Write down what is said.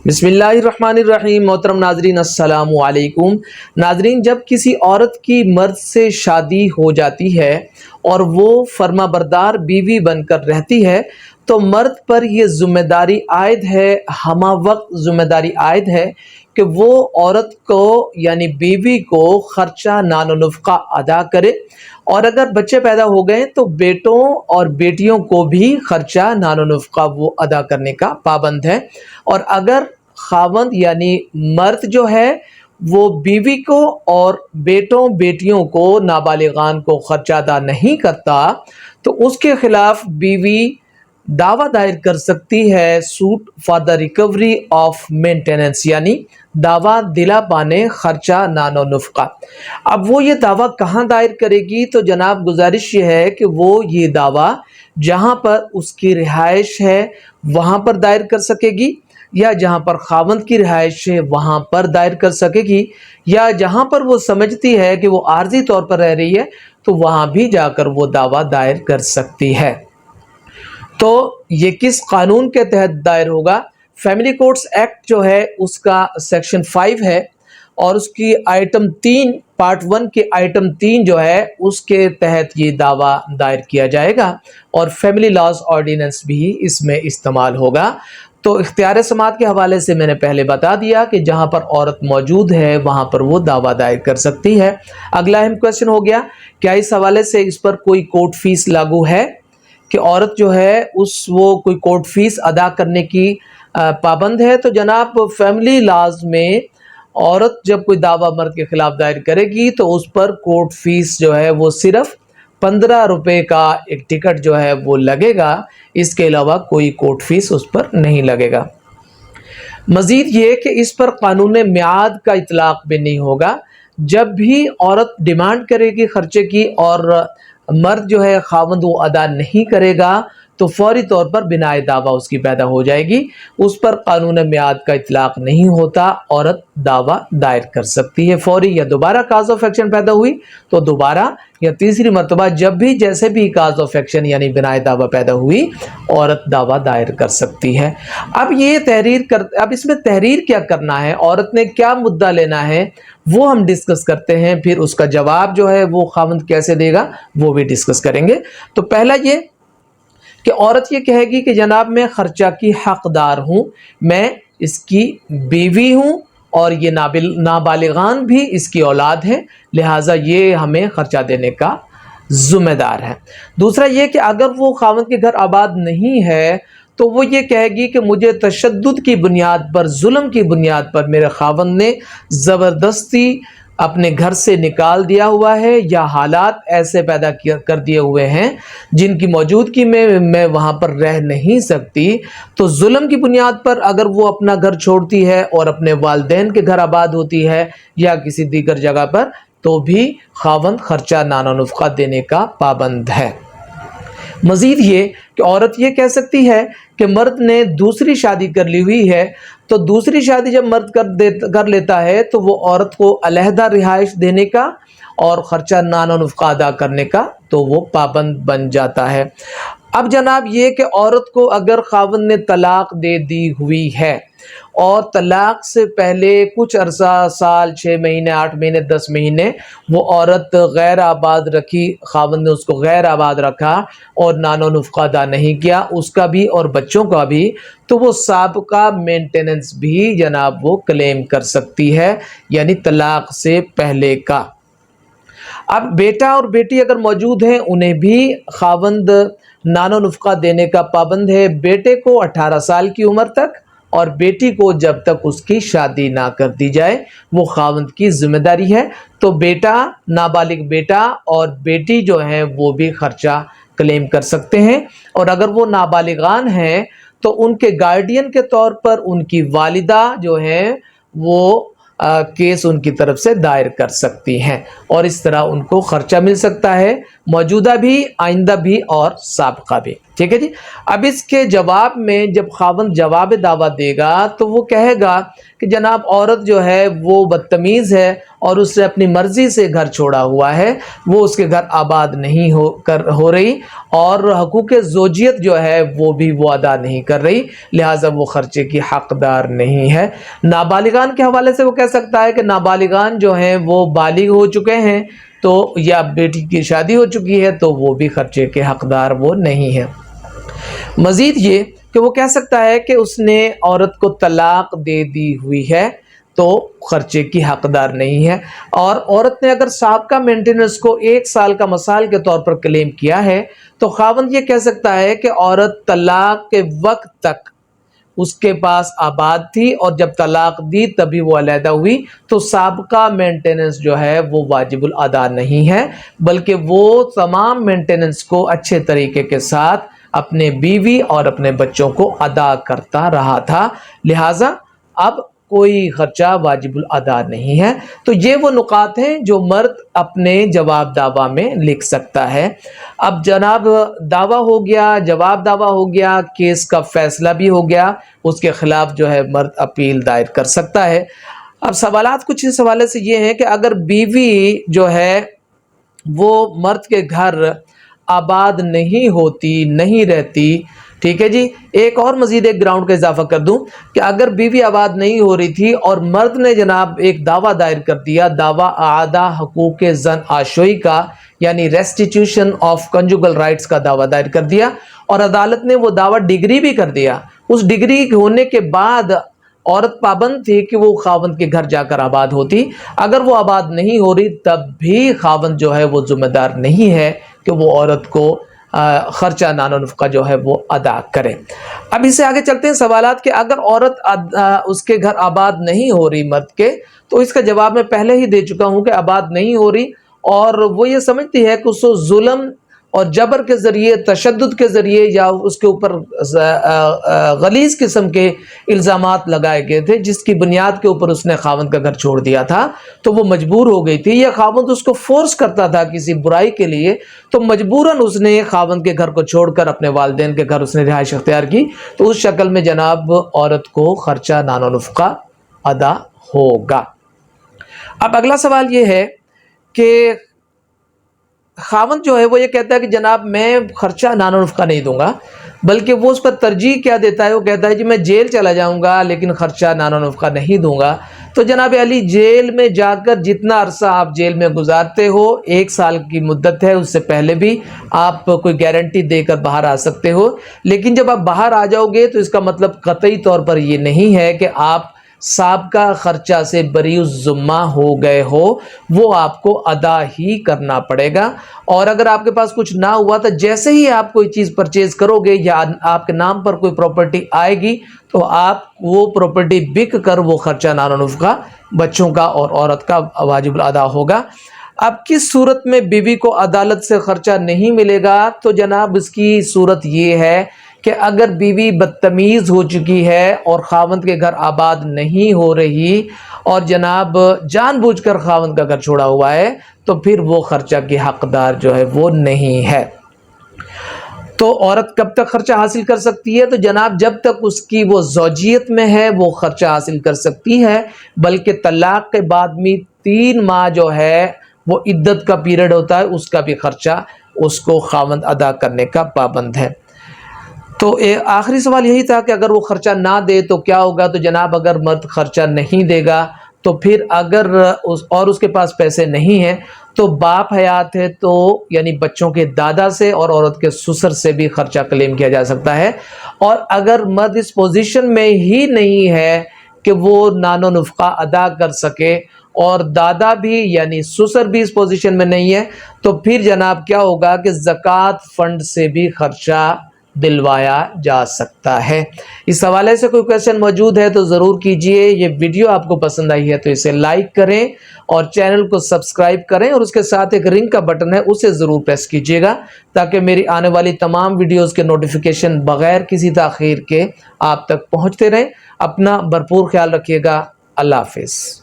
بسم اللہ الرحمن الرحیم۔ محترم ناظرین السلام علیکم۔ ناظرین، جب کسی عورت کی مرد سے شادی ہو جاتی ہے اور وہ فرما بردار بیوی بن کر رہتی ہے تو مرد پر یہ ذمہ داری عائد ہے، ہمہ وقت ذمہ داری عائد ہے کہ وہ عورت کو یعنی بیوی کو خرچہ نان و نفقہ ادا کرے، اور اگر بچے پیدا ہو گئے تو بیٹوں اور بیٹیوں کو بھی خرچہ نان و نفقہ وہ ادا کرنے کا پابند ہے۔ اور اگر خاوند یعنی مرد جو ہے وہ بیوی کو اور بیٹوں بیٹیوں کو نابالغان کو خرچہ ادا نہیں کرتا تو اس کے خلاف بیوی دعویٰ دائر کر سکتی ہے suit for the recovery of maintenance, یعنی دعویٰ دلا پانے خرچہ نان و نفقہ۔ اب وہ یہ دعویٰ کہاں دائر کرے گی؟ تو جناب گزارش یہ ہے کہ وہ یہ دعویٰ جہاں پر اس کی رہائش ہے وہاں پر دائر کر سکے گی، یا جہاں پر خاوند کی رہائش ہے وہاں پر دائر کر سکے گی، یا جہاں پر وہ سمجھتی ہے کہ وہ عارضی طور پر رہ رہی ہے تو وہاں بھی جا کر وہ دعویٰ دائر کر سکتی ہے۔ تو یہ کس قانون کے تحت دائر ہوگا؟ فیملی کورٹس ایکٹ جو ہے اس کا سیکشن 5 ہے، اور اس کی آئٹم 3 پارٹ 1 کے آئٹم 3 جو ہے اس کے تحت یہ دعویٰ دائر کیا جائے گا، اور فیملی لاز آرڈیننس بھی اس میں استعمال ہوگا۔ تو اختیار سماعت کے حوالے سے میں نے پہلے بتا دیا کہ جہاں پر عورت موجود ہے وہاں پر وہ دعویٰ دائر کر سکتی ہے۔ اگلا اہم کویشچن ہو گیا، کیا اس حوالے سے اس پر کوئی کورٹ فیس لاگو ہے کہ عورت جو ہے وہ کوئی کورٹ فیس ادا کرنے کی پابند ہے؟ تو جناب فیملی لاز میں عورت جب کوئی دعویٰ مرد کے خلاف دائر کرے گی تو اس پر کورٹ فیس جو ہے وہ صرف 15 روپے کا ایک ٹکٹ جو ہے وہ لگے گا، اس کے علاوہ کوئی کورٹ فیس اس پر نہیں لگے گا۔ مزید یہ کہ اس پر قانون میعاد کا اطلاق بھی نہیں ہوگا۔ جب بھی عورت ڈیمانڈ کرے گی خرچے کی اور مرد جو ہے خاوند وہ ادا نہیں کرے گا تو فوری طور پر بناء دعویٰ اس کی پیدا ہو جائے گی، اس پر قانون میعاد کا اطلاق نہیں ہوتا، عورت دعویٰ دائر کر سکتی ہے فوری، یا دوبارہ کاز آف ایکشن پیدا ہوئی تو دوبارہ یا تیسری مرتبہ جب بھی جیسے بھی کاز آف ایکشن یعنی بناء دعویٰ پیدا ہوئی عورت دعویٰ دائر کر سکتی ہے۔ اب اس میں تحریر کیا کرنا ہے، عورت نے کیا مدعا لینا ہے وہ ہم ڈسکس کرتے ہیں، پھر اس کا جواب جو ہے وہ خاوند کیسے دے گا وہ بھی ڈسکس کریں گے۔ تو پہلا یہ کہ عورت یہ کہے گی کہ جناب میں خرچہ کی حقدار ہوں، میں اس کی بیوی ہوں اور یہ نابالغان بھی اس کی اولاد ہے، لہٰذا یہ ہمیں خرچہ دینے کا ذمہ دار ہے۔ دوسرا یہ کہ اگر وہ خاوند کے گھر آباد نہیں ہے تو وہ یہ کہے گی کہ مجھے تشدد کی بنیاد پر، ظلم کی بنیاد پر میرے خاوند نے زبردستی اپنے گھر سے نکال دیا ہوا ہے، یا حالات ایسے پیدا کر دیے ہوئے ہیں جن کی موجودگی میں وہاں پر رہ نہیں سکتی۔ تو ظلم کی بنیاد پر اگر وہ اپنا گھر چھوڑتی ہے اور اپنے والدین کے گھر آباد ہوتی ہے یا کسی دیگر جگہ پر تو بھی خاوند خرچہ نان و نفقہ دینے کا پابند ہے۔ مزید یہ کہ عورت یہ کہہ سکتی ہے کہ مرد نے دوسری شادی کر لی ہوئی ہے، تو دوسری شادی جب مرد کر لیتا ہے تو وہ عورت کو علیحدہ رہائش دینے کا اور خرچہ نان و نفقہ ادا کرنے کا تو وہ پابند بن جاتا ہے۔ اب جناب یہ کہ عورت کو اگر خاوند نے طلاق دے دی ہوئی ہے اور طلاق سے پہلے کچھ عرصہ، سال، 6 مہینے، 8 مہینے، 10 مہینے وہ عورت غیر آباد رکھی، خاوند نے اس کو غیر آباد رکھا اور نان و نفقہ ادا نہیں کیا اس کا بھی اور بچوں کا بھی، تو وہ سابقہ مینٹیننس بھی جناب وہ کلیم کر سکتی ہے، یعنی طلاق سے پہلے کا۔ اب بیٹا اور بیٹی اگر موجود ہیں انہیں بھی خاوند نان و نفقہ دینے کا پابند ہے، بیٹے کو 18 سال کی عمر تک اور بیٹی کو جب تک اس کی شادی نہ کر دی جائے، وہ خاوند کی ذمہ داری ہے۔ تو بیٹا، نابالغ بیٹا اور بیٹی جو ہیں وہ بھی خرچہ کلیم کر سکتے ہیں، اور اگر وہ نابالغان ہیں تو ان کے گارڈین کے طور پر ان کی والدہ جو ہیں وہ کیس ان کی طرف سے دائر کر سکتی ہیں، اور اس طرح ان کو خرچہ مل سکتا ہے موجودہ بھی، آئندہ بھی اور سابقہ بھی، ٹھیک ہے جی۔ اب اس کے جواب میں جب خاوند جواب دعویٰ دے گا تو وہ کہے گا کہ جناب عورت جو ہے وہ بدتمیز ہے اور اس نے اپنی مرضی سے گھر چھوڑا ہوا ہے، وہ اس کے گھر آباد نہیں ہو رہی، اور حقوق زوجیت جو ہے وہ بھی وہ ادا نہیں کر رہی، لہٰذا وہ خرچے کی حقدار نہیں ہے۔ نابالغان کے حوالے سے وہ کہہ سکتا ہے کہ نابالغان جو ہیں وہ بالغ ہو چکے ہیں تو یا بیٹی کی شادی ہو چکی ہے تو وہ بھی خرچے کے حقدار وہ نہیں ہے۔ مزید یہ کہ وہ کہہ سکتا ہے کہ اس نے عورت کو طلاق دے دی ہوئی ہے تو خرچے کی حقدار نہیں ہے، اور عورت نے اگر سابقہ مینٹیننس کو 1 سال کا مثال کے طور پر کلیم کیا ہے تو خاوند یہ کہہ سکتا ہے کہ عورت طلاق کے وقت تک اس کے پاس آباد تھی اور جب طلاق دی تبھی وہ علیحدہ ہوئی، تو سابقہ مینٹیننس جو ہے وہ واجب الادا نہیں ہے، بلکہ وہ تمام مینٹیننس کو اچھے طریقے کے ساتھ اپنے بیوی اور اپنے بچوں کو ادا کرتا رہا تھا، لہٰذا اب کوئی خرچہ واجب الادا نہیں ہے۔ تو یہ وہ نکات ہیں جو مرد اپنے جواب دعویٰ میں لکھ سکتا ہے۔ اب جناب دعویٰ ہو گیا، جواب دعویٰ ہو گیا، کیس کا فیصلہ بھی ہو گیا، اس کے خلاف جو ہے مرد اپیل دائر کر سکتا ہے۔ اب سوالات کچھ اس حوالے سے یہ ہیں کہ اگر بیوی جو ہے وہ مرد کے گھر آباد نہیں ہوتی، نہیں رہتی، ٹھیک ہے جی، ایک اور مزید ایک گراؤنڈ کا اضافہ کر دوں کہ اگر بیوی آباد نہیں ہو رہی تھی اور مرد نے جناب ایک دعویٰ دائر کر دیا، دعویٰ اعادہ حقوق زن آشوئی کا، یعنی ریسٹیٹیوشن آف کنجوگل رائٹس کا دعویٰ دائر کر دیا، اور عدالت نے وہ دعویٰ ڈگری بھی کر دیا، اس ڈگری ہونے کے بعد عورت پابند تھی کہ وہ خاوند کے گھر جا کر آباد ہوتی، اگر وہ آباد نہیں ہو رہی تب بھی خاوند جو ہے وہ ذمہ دار نہیں ہے کہ وہ عورت کو خرچہ نان و نفقہ جو ہے وہ ادا کرے۔ اب اس سے آگے چلتے ہیں سوالات کہ اگر عورت اس کے گھر آباد نہیں ہو رہی مرد کے، تو اس کا جواب میں پہلے ہی دے چکا ہوں کہ آباد نہیں ہو رہی، اور وہ یہ سمجھتی ہے کہ اس کو ظلم اور جبر کے ذریعے، تشدد کے ذریعے، یا اس کے اوپر غلیظ قسم کے الزامات لگائے گئے تھے جس کی بنیاد کے اوپر اس نے خاوند کا گھر چھوڑ دیا تھا، تو وہ مجبور ہو گئی تھی، یا خاوند اس کو فورس کرتا تھا کسی برائی کے لیے، تو مجبوراً اس نے خاوند کے گھر کو چھوڑ کر اپنے والدین کے گھر اس نے رہائش اختیار کی، تو اس شکل میں جناب عورت کو خرچہ نان و نفقہ ادا ہوگا۔ اب اگلا سوال یہ ہے کہ خاوند جو ہے وہ یہ کہتا ہے کہ جناب میں خرچہ نان و نفقہ نہیں دوں گا، بلکہ وہ اس پر ترجیح کیا دیتا ہے، وہ کہتا ہے جی میں جیل چلا جاؤں گا لیکن خرچہ نان و نفقہ نہیں دوں گا۔ تو جناب علی جیل میں جا کر جتنا عرصہ آپ جیل میں گزارتے ہو، 1 سال کی مدت ہے، اس سے پہلے بھی آپ کوئی گارنٹی دے کر باہر آ سکتے ہو، لیکن جب آپ باہر آ جاؤ گے تو اس کا مطلب قطعی طور پر یہ نہیں ہے کہ آپ سابقہ خرچہ سے بری الذمہ ہو گئے ہو، وہ آپ کو ادا ہی کرنا پڑے گا، اور اگر آپ کے پاس کچھ نہ ہوا تو جیسے ہی آپ کوئی چیز پرچیز کرو گے یا آپ کے نام پر کوئی پراپرٹی آئے گی تو آپ وہ پراپرٹی بک کر وہ خرچہ نان و نفقہ بچوں کا اور عورت کا واجب الادا ہوگا۔ اب کس صورت میں بیوی کو عدالت سے خرچہ نہیں ملے گا؟ تو جناب اس کی صورت یہ ہے کہ اگر بیوی بدتمیز ہو چکی ہے اور خاوند کے گھر آباد نہیں ہو رہی اور جناب جان بوجھ کر خاوند کا گھر چھوڑا ہوا ہے تو پھر وہ خرچہ کی حقدار جو ہے وہ نہیں ہے۔ تو عورت کب تک خرچہ حاصل کر سکتی ہے؟ تو جناب جب تک اس کی وہ زوجیت میں ہے وہ خرچہ حاصل کر سکتی ہے، بلکہ طلاق کے بعد میں 3 ماہ جو ہے وہ عدت کا پیریڈ ہوتا ہے، اس کا بھی خرچہ اس کو خاوند ادا کرنے کا پابند ہے۔ تو آخری سوال یہی تھا کہ اگر وہ خرچہ نہ دے تو کیا ہوگا؟ تو جناب اگر مرد خرچہ نہیں دے گا تو پھر اگر اس کے پاس پیسے نہیں ہیں تو باپ حیات ہے تو یعنی بچوں کے دادا سے اور عورت کے سسر سے بھی خرچہ کلیم کیا جا سکتا ہے، اور اگر مرد اس پوزیشن میں ہی نہیں ہے کہ وہ نان و نفقہ ادا کر سکے اور دادا بھی یعنی سسر بھی اس پوزیشن میں نہیں ہے تو پھر جناب کیا ہوگا کہ زکوٰۃ فنڈ سے بھی خرچہ دلوایا جا سکتا ہے۔ اس حوالے سے کوئی کویشچن موجود ہے تو ضرور کیجئے۔ یہ ویڈیو آپ کو پسند آئی ہے تو اسے لائک کریں اور چینل کو سبسکرائب کریں، اور اس کے ساتھ ایک رنگ کا بٹن ہے اسے ضرور پریس کیجئے گا تاکہ میری آنے والی تمام ویڈیوز کے نوٹیفیکیشن بغیر کسی تاخیر کے آپ تک پہنچتے رہیں۔ اپنا بھرپور خیال رکھیے گا۔ اللہ حافظ۔